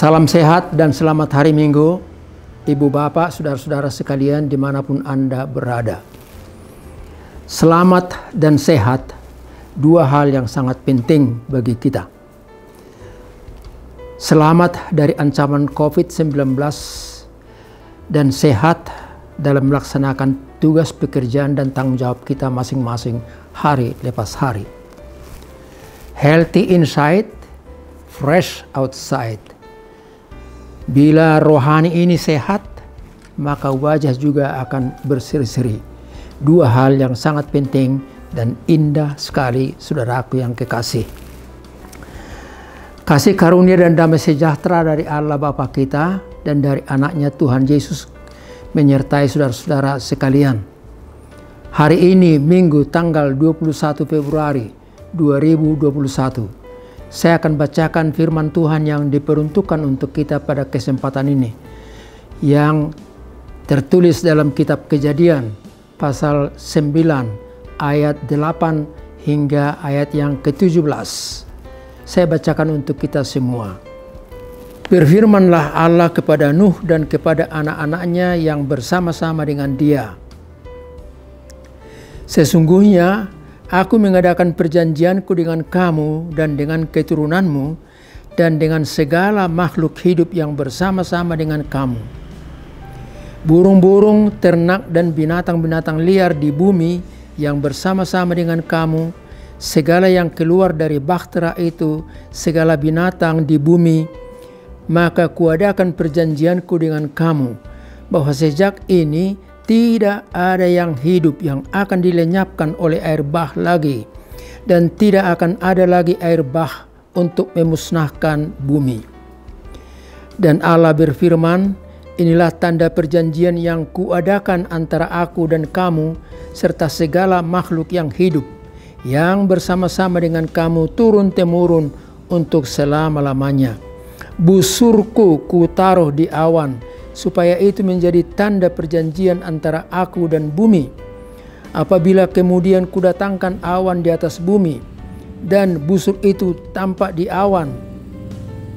Salam sehat dan selamat hari Minggu, Ibu Bapak, Saudara-saudara sekalian dimanapun Anda berada. Selamat dan sehat, dua hal yang sangat penting bagi kita. Selamat dari ancaman COVID-19 dan sehat dalam melaksanakan tugas pekerjaan dan tanggung jawab kita masing-masing hari lepas hari. Healthy inside, fresh outside. Bila rohani ini sehat, maka wajah juga akan berseri-seri. Dua hal yang sangat penting dan indah sekali, saudaraku yang kekasih. Kasih karunia dan damai sejahtera dari Allah Bapa kita dan dari anaknya Tuhan Yesus menyertai saudara-saudara sekalian. Hari ini Minggu tanggal 21 Februari 2021. Saya akan bacakan firman Tuhan yang diperuntukkan untuk kita pada kesempatan ini, yang tertulis dalam kitab Kejadian pasal 9 ayat 8 hingga ayat yang ke-17. Saya bacakan untuk kita semua. Berfirmanlah Allah kepada Nuh dan kepada anak-anaknya yang bersama-sama dengan dia. Sesungguhnya Aku mengadakan perjanjianku dengan kamu dan dengan keturunanmu dan dengan segala makhluk hidup yang bersama-sama dengan kamu. Burung-burung, ternak dan binatang-binatang liar di bumi yang bersama-sama dengan kamu, segala yang keluar dari bahtera itu, segala binatang di bumi, maka kuadakan perjanjianku dengan kamu, bahwa sejak ini tidak ada yang hidup yang akan dilenyapkan oleh air bah lagi, dan tidak akan ada lagi air bah untuk memusnahkan bumi. Dan Allah berfirman, inilah tanda perjanjian yang kuadakan antara aku dan kamu, serta segala makhluk yang hidup, yang bersama-sama dengan kamu turun-temurun untuk selama-lamanya. Busurku kutaruh di awan, supaya itu menjadi tanda perjanjian antara aku dan bumi. Apabila kemudian kudatangkan awan di atas bumi, dan busur itu tampak di awan,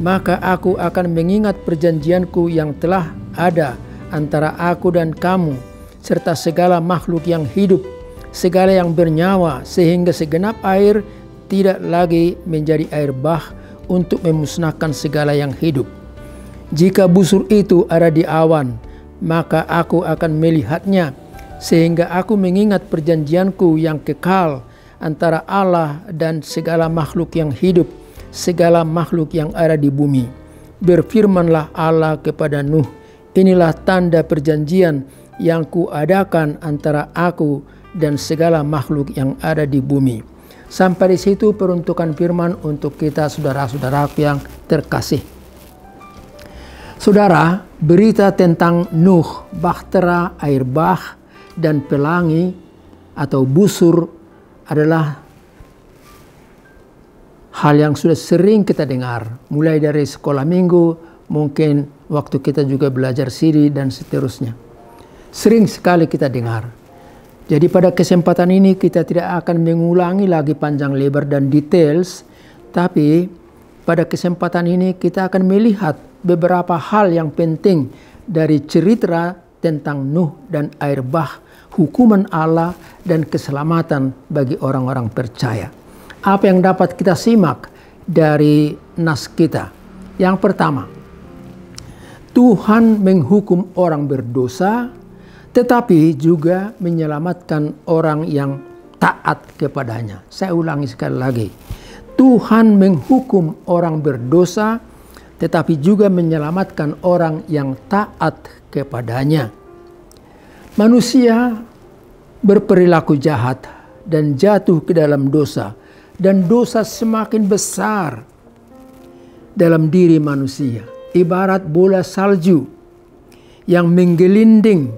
maka aku akan mengingat perjanjianku yang telah ada antara aku dan kamu, serta segala makhluk yang hidup, segala yang bernyawa, sehingga segenap air tidak lagi menjadi air bah untuk memusnahkan segala yang hidup. Jika busur itu ada di awan, maka aku akan melihatnya, sehingga aku mengingat perjanjianku yang kekal antara Allah dan segala makhluk yang hidup, segala makhluk yang ada di bumi. Berfirmanlah Allah kepada Nuh, inilah tanda perjanjian yang kuadakan antara aku dan segala makhluk yang ada di bumi. Sampai di situ peruntukan firman untuk kita, saudara-saudaraku yang terkasih. Saudara, berita tentang Nuh, bahtera, air bah, dan pelangi atau busur adalah hal yang sudah sering kita dengar. Mulai dari sekolah minggu, mungkin waktu kita juga belajar siri dan seterusnya. Sering sekali kita dengar. Jadi pada kesempatan ini kita tidak akan mengulangi lagi panjang lebar dan details, tapi pada kesempatan ini kita akan melihat beberapa hal yang penting dari cerita tentang Nuh dan air bah, hukuman Allah dan keselamatan bagi orang-orang percaya. Apa yang dapat kita simak dari nas kita? Yang pertama, Tuhan menghukum orang berdosa, tetapi juga menyelamatkan orang yang taat kepadanya. Saya ulangi sekali lagi. Tuhan menghukum orang berdosa, tetapi juga menyelamatkan orang yang taat kepadanya. Manusia berperilaku jahat dan jatuh ke dalam dosa, dan dosa semakin besar dalam diri manusia. Ibarat bola salju yang menggelinding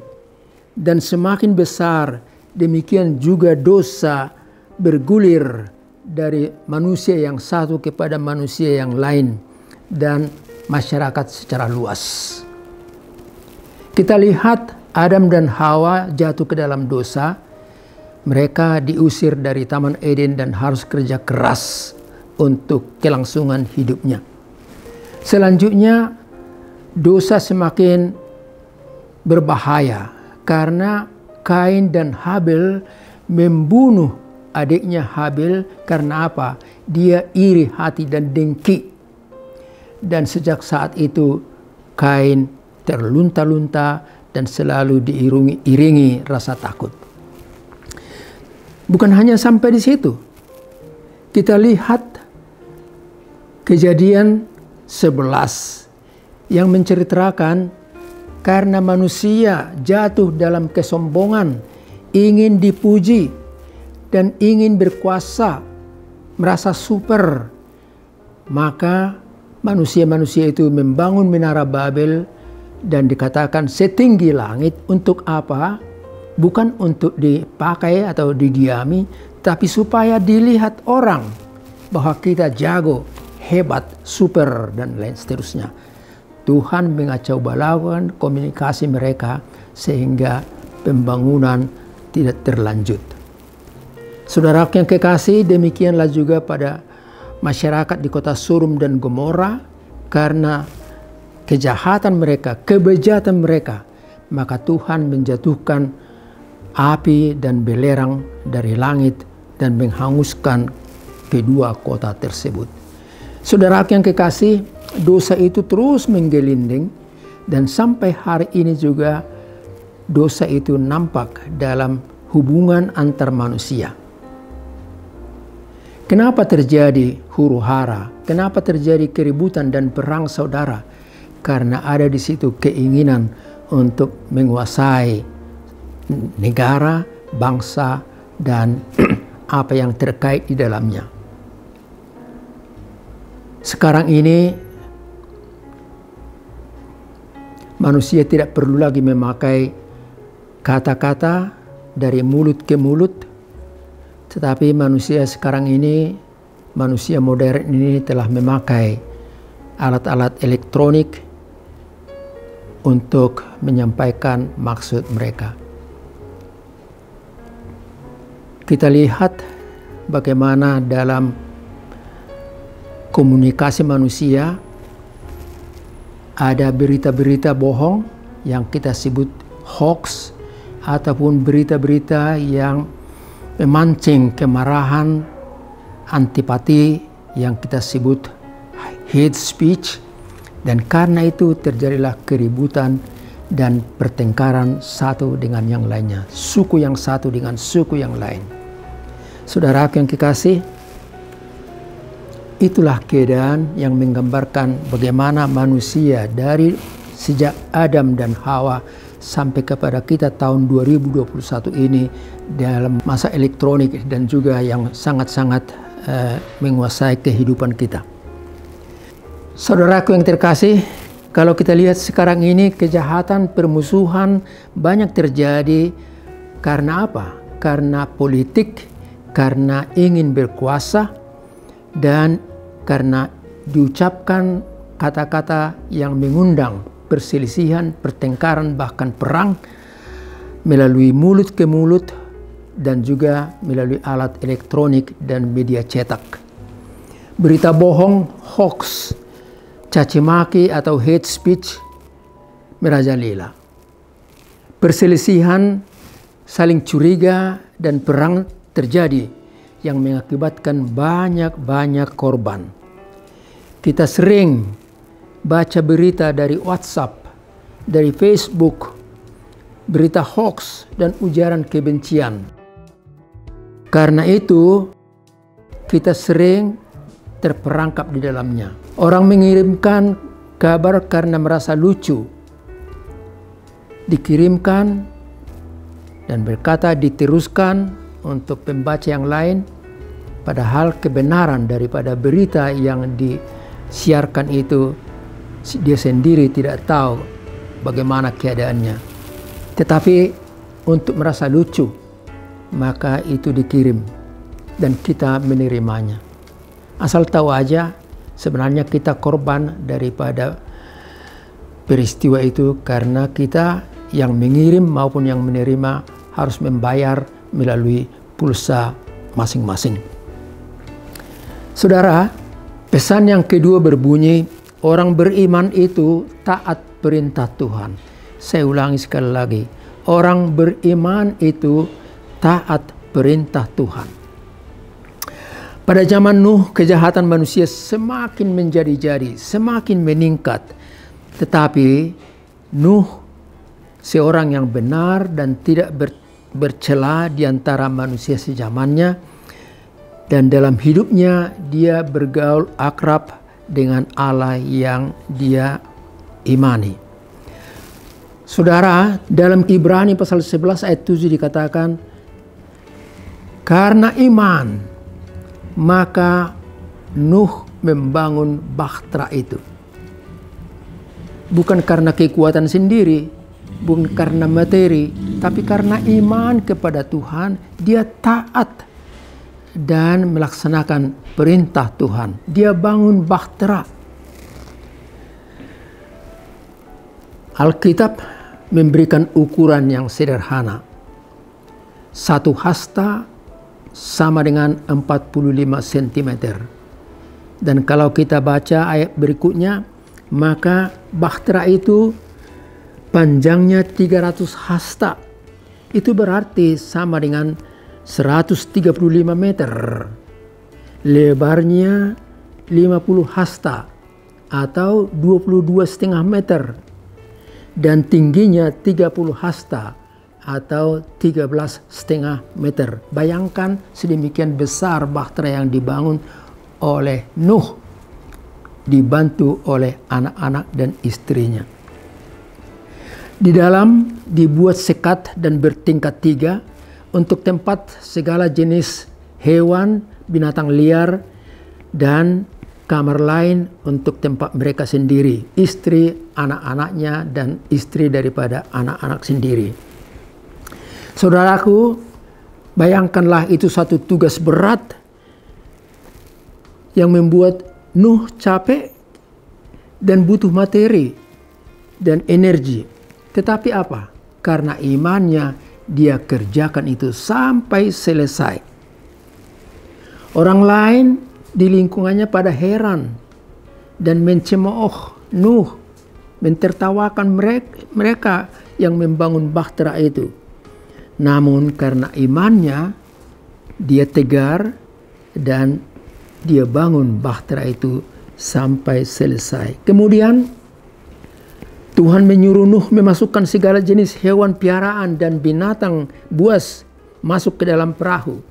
dan semakin besar, demikian juga dosa bergulir dari manusia yang satu kepada manusia yang lain dan masyarakat secara luas. Kita lihat Adam dan Hawa jatuh ke dalam dosa. Mereka diusir dari Taman Eden dan harus kerja keras untuk kelangsungan hidupnya. Selanjutnya, dosa semakin berbahaya karena Kain dan Habel membunuh adiknya Habel. Karena apa? Dia iri hati dan dengki. Dan sejak saat itu Kain terlunta-lunta dan selalu diiringi rasa takut. Bukan hanya sampai di situ. Kita lihat Kejadian 11 yang menceritakan karena manusia jatuh dalam kesombongan, ingin dipuji dan ingin berkuasa, merasa super, maka manusia-manusia itu membangun Menara Babel dan dikatakan setinggi langit. Untuk apa? Bukan untuk dipakai atau didiami, tapi supaya dilihat orang bahwa kita jago, hebat, super, dan lain seterusnya. Tuhan mengacau balauan komunikasi mereka sehingga pembangunan tidak terlanjut. Saudara yang kekasih, demikianlah juga pada masyarakat di kota Sodom dan Gomora. Karena kejahatan mereka, kebejatan mereka, maka Tuhan menjatuhkan api dan belerang dari langit dan menghanguskan kedua kota tersebut. Saudara yang kekasih, dosa itu terus menggelinding dan sampai hari ini juga dosa itu nampak dalam hubungan antar manusia. Kenapa terjadi huru-hara? Kenapa terjadi keributan dan perang saudara? Karena ada di situ keinginan untuk menguasai negara, bangsa, dan apa yang terkait di dalamnya. Sekarang ini manusia tidak perlu lagi memakai kata-kata dari mulut ke mulut, tetapi manusia sekarang ini, manusia modern ini telah memakai alat-alat elektronik untuk menyampaikan maksud mereka. Kita lihat bagaimana dalam komunikasi manusia ada berita-berita bohong yang kita sebut hoax, ataupun berita-berita yang memancing kemarahan, antipati yang kita sebut hate speech. Dan karena itu terjadilah keributan dan pertengkaran satu dengan yang lainnya, suku yang satu dengan suku yang lain. Saudara yang kekasih, itulah keadaan yang menggambarkan bagaimana manusia dari sejak Adam dan Hawa sampai kepada kita tahun 2021 ini dalam masa elektronik dan juga yang sangat-sangat menguasai kehidupan kita. Saudaraku yang terkasih, kalau kita lihat sekarang ini kejahatan, permusuhan banyak terjadi karena apa? Karena politik, karena ingin berkuasa, dan karena diucapkan kata-kata yang mengundang perselisihan, pertengkaran, bahkan perang melalui mulut ke mulut dan juga melalui alat elektronik dan media cetak. Berita bohong, hoax, caci maki atau hate speech merajalela. Perselisihan, saling curiga, dan perang terjadi yang mengakibatkan banyak korban. Kita sering baca berita dari WhatsApp, dari Facebook, berita hoax dan ujaran kebencian. Karena itu, kita sering terperangkap di dalamnya. Orang mengirimkan kabar karena merasa lucu, dikirimkan dan berkata diteruskan untuk pembaca yang lain, padahal kebenaran daripada berita yang disiarkan itu dia sendiri tidak tahu bagaimana keadaannya. Tetapi untuk merasa lucu, maka itu dikirim dan kita menerimanya. Asal tahu aja, sebenarnya kita korban daripada peristiwa itu karena kita yang mengirim maupun yang menerima harus membayar melalui pulsa masing-masing. Saudara, pesan yang kedua berbunyi, Orang beriman itu taat perintah Tuhan. Saya ulangi sekali lagi. Orang beriman itu taat perintah Tuhan. Pada zaman Nuh, kejahatan manusia semakin menjadi-jadi, semakin meningkat. Tetapi Nuh seorang yang benar dan tidak bercela di antara manusia sezamannya, dan dalam hidupnya dia bergaul akrab dengan Allah yang dia imani. Saudara, dalam Ibrani pasal 11 ayat 7 dikatakan, karena iman maka Nuh membangun bahtera itu. Bukan karena kekuatan sendiri, bukan karena materi, tapi karena iman kepada Tuhan. Dia taat dan melaksanakan perintah Tuhan. Dia bangun bahtera. Alkitab memberikan ukuran yang sederhana. 1 hasta sama dengan 45 cm. Dan kalau kita baca ayat berikutnya, maka bahtera itu panjangnya 300 hasta. Itu berarti sama dengan 135 meter. Lebarnya 50 hasta atau 22,5 meter. Dan tingginya 30 hasta atau 13,5 meter. Bayangkan sedemikian besar bahtera yang dibangun oleh Nuh, dibantu oleh anak-anak dan istrinya. Di dalam dibuat sekat dan bertingkat 3 untuk tempat segala jenis hewan, binatang liar, dan kamar lain untuk tempat mereka sendiri, istri, anak-anaknya, dan istri daripada anak-anak sendiri. Saudaraku, bayangkanlah itu satu tugas berat yang membuat Nuh capek dan butuh materi dan energi. Tetapi apa? Karena imannya dia kerjakan itu sampai selesai. Orang lain di lingkungannya pada heran dan mencemooh Nuh, mentertawakan mereka yang membangun bahtera itu. Namun karena imannya dia tegar dan dia bangun bahtera itu sampai selesai. Kemudian Tuhan menyuruh Nuh memasukkan segala jenis hewan piaraan dan binatang buas masuk ke dalam perahu.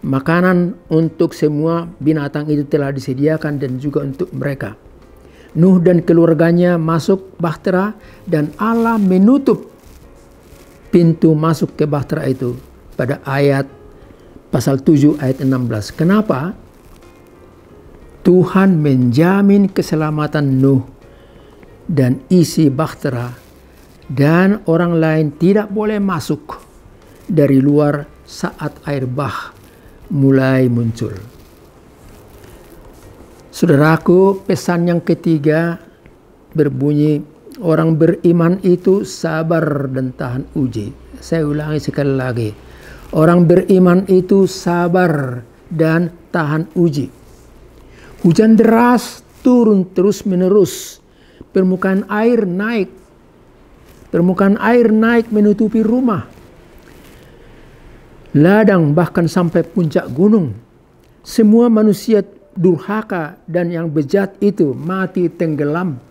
Makanan untuk semua binatang itu telah disediakan dan juga untuk mereka. Nuh dan keluarganya masuk bahtera dan Allah menutup pintu masuk ke bahtera itu pada ayat pasal 7 ayat 16. Kenapa? Tuhan menjamin keselamatan Nuh dan isi bahtera, dan orang lain tidak boleh masuk dari luar saat air bah mulai muncul. Saudaraku, pesan yang ketiga berbunyi, orang beriman itu sabar dan tahan uji. Saya ulangi sekali lagi. Orang beriman itu sabar dan tahan uji. Hujan deras turun terus-menerus. Permukaan air naik. Permukaan air naik menutupi rumah. Ladang bahkan sampai puncak gunung. Semua manusia durhaka dan yang bejat itu mati tenggelam.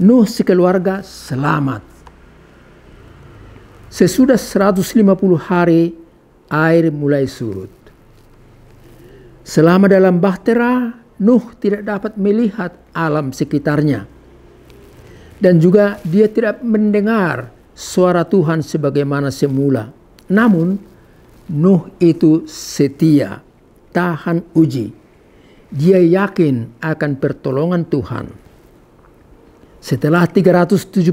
Nuh sekeluarga selamat. Sesudah 150 hari air mulai surut. Selama dalam bahtera, Nuh tidak dapat melihat alam sekitarnya. Dan juga dia tidak mendengar suara Tuhan sebagaimana semula. Namun Nuh itu setia, tahan uji. Dia yakin akan pertolongan Tuhan. Setelah 377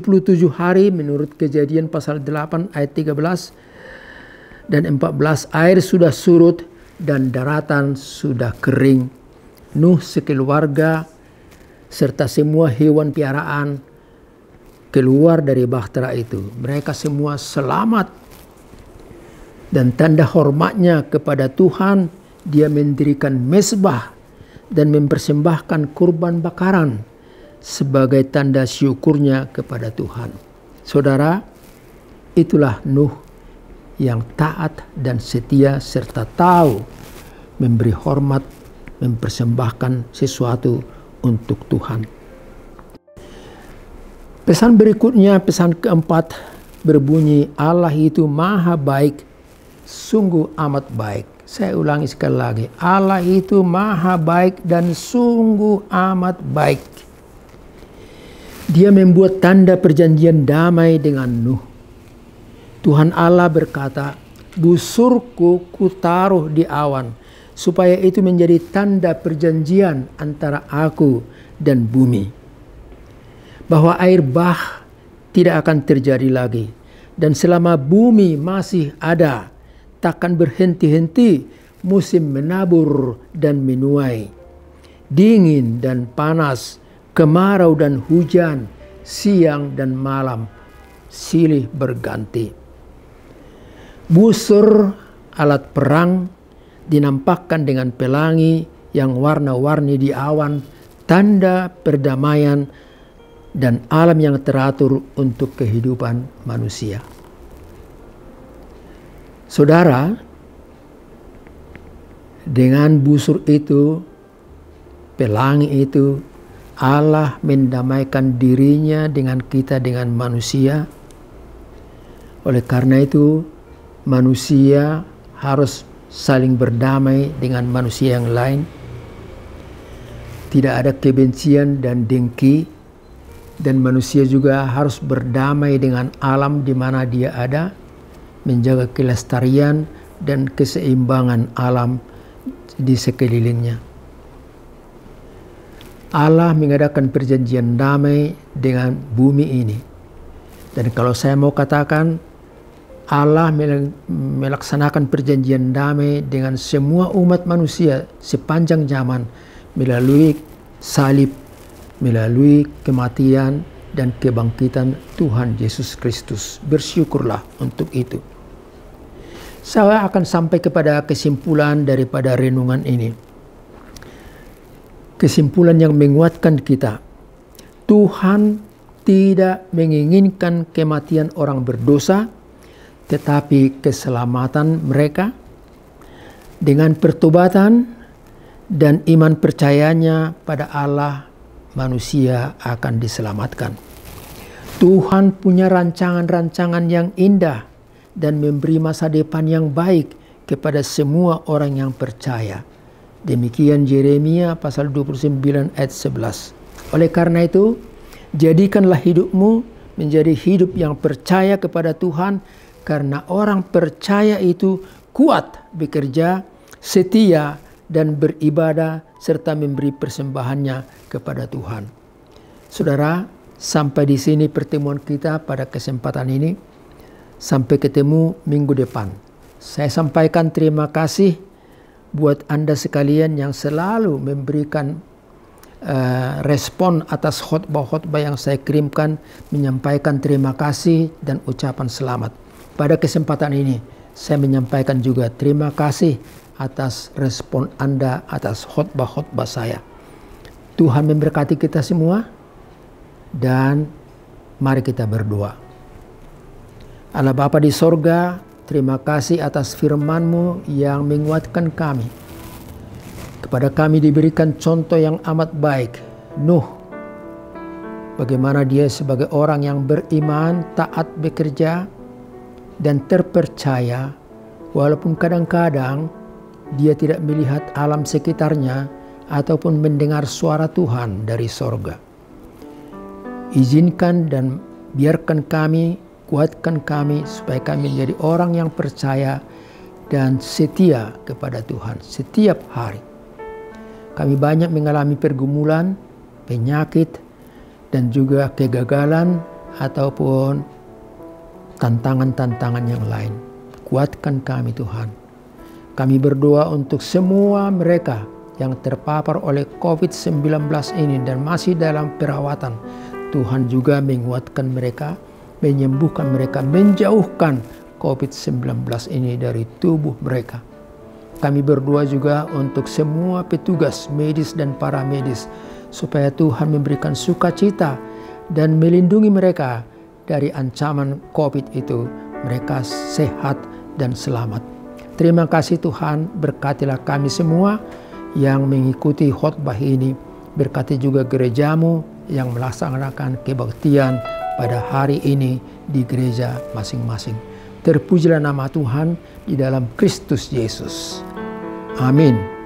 hari menurut Kejadian pasal 8 ayat 13 dan 14, air sudah surut dan daratan sudah kering. Nuh sekeluarga serta semua hewan piaraan keluar dari bahtera itu. Mereka semua selamat. Dan tanda hormatnya kepada Tuhan, dia mendirikan mezbah dan mempersembahkan kurban bakaran sebagai tanda syukurnya kepada Tuhan. Saudara, itulah Nuh yang taat dan setia serta tahu memberi hormat, mempersembahkan sesuatu untuk Tuhan. Pesan berikutnya, pesan keempat berbunyi, Allah itu maha baik, sungguh amat baik. Saya ulangi sekali lagi, Allah itu maha baik dan sungguh amat baik. Dia membuat tanda perjanjian damai dengan Nuh. Tuhan Allah berkata, busurku kutaruh di awan, supaya itu menjadi tanda perjanjian antara aku dan bumi. Bahwa air bah tidak akan terjadi lagi. Dan selama bumi masih ada, takkan berhenti-henti musim menabur dan menuai, dingin dan panas, kemarau dan hujan, siang dan malam, silih berganti. Busur alat perang dinampakkan dengan pelangi yang warna-warni di awan, tanda perdamaian dan alam yang teratur untuk kehidupan manusia. Saudara, dengan busur itu, pelangi itu, Allah mendamaikan dirinya dengan kita, dengan manusia. Oleh karena itu, manusia harus saling berdamai dengan manusia yang lain. Tidak ada kebencian dan dengki. Dan manusia juga harus berdamai dengan alam di mana dia ada, menjaga kelestarian dan keseimbangan alam di sekelilingnya. Allah mengadakan perjanjian damai dengan bumi ini. Dan kalau saya mau katakan, Allah melaksanakan perjanjian damai dengan semua umat manusia sepanjang zaman melalui salib, melalui kematian dan kebangkitan Tuhan Yesus Kristus. Bersyukurlah untuk itu. Saya akan sampai kepada kesimpulan daripada renungan ini. Kesimpulan yang menguatkan kita. Tuhan tidak menginginkan kematian orang berdosa, tetapi keselamatan mereka. Dengan pertobatan dan iman percayanya pada Allah, manusia akan diselamatkan. Tuhan punya rancangan-rancangan yang indah dan memberi masa depan yang baik kepada semua orang yang percaya. Demikian Yeremia pasal 29 ayat 11. Oleh karena itu, jadikanlah hidupmu menjadi hidup yang percaya kepada Tuhan, karena orang percaya itu kuat bekerja, setia, dan beribadah serta memberi persembahannya kepada Tuhan. Saudara, sampai di sini pertemuan kita pada kesempatan ini. Sampai ketemu minggu depan. Saya sampaikan terima kasih buat Anda sekalian yang selalu memberikan respon atas khotbah-khotbah yang saya kirimkan, menyampaikan terima kasih dan ucapan selamat. Pada kesempatan ini, saya menyampaikan juga terima kasih atas respon Anda atas khotbah-khotbah saya. Tuhan memberkati kita semua, dan mari kita berdoa. Allah Bapa di sorga, terima kasih atas firman-Mu yang menguatkan kami. Kepada kami diberikan contoh yang amat baik, Nuh. Bagaimana dia sebagai orang yang beriman, taat bekerja, dan terpercaya, walaupun kadang-kadang dia tidak melihat alam sekitarnya ataupun mendengar suara Tuhan dari sorga. Izinkan dan biarkan kami, kuatkan kami supaya kami menjadi orang yang percaya dan setia kepada Tuhan setiap hari. Kami banyak mengalami pergumulan, penyakit, dan juga kegagalan ataupun tantangan-tantangan yang lain. Kuatkan kami Tuhan. Kami berdoa untuk semua mereka yang terpapar oleh COVID-19 ini dan masih dalam perawatan. Tuhan juga menguatkan mereka, menyembuhkan mereka, menjauhkan COVID-19 ini dari tubuh mereka. Kami berdoa juga untuk semua petugas medis dan para medis, supaya Tuhan memberikan sukacita dan melindungi mereka dari ancaman COVID itu. Mereka sehat dan selamat. Terima kasih Tuhan, berkatilah kami semua yang mengikuti khotbah ini. Berkati juga gerejamu yang melaksanakan kebaktian pada hari ini di gereja masing-masing. Terpujilah nama Tuhan di dalam Kristus Yesus. Amin.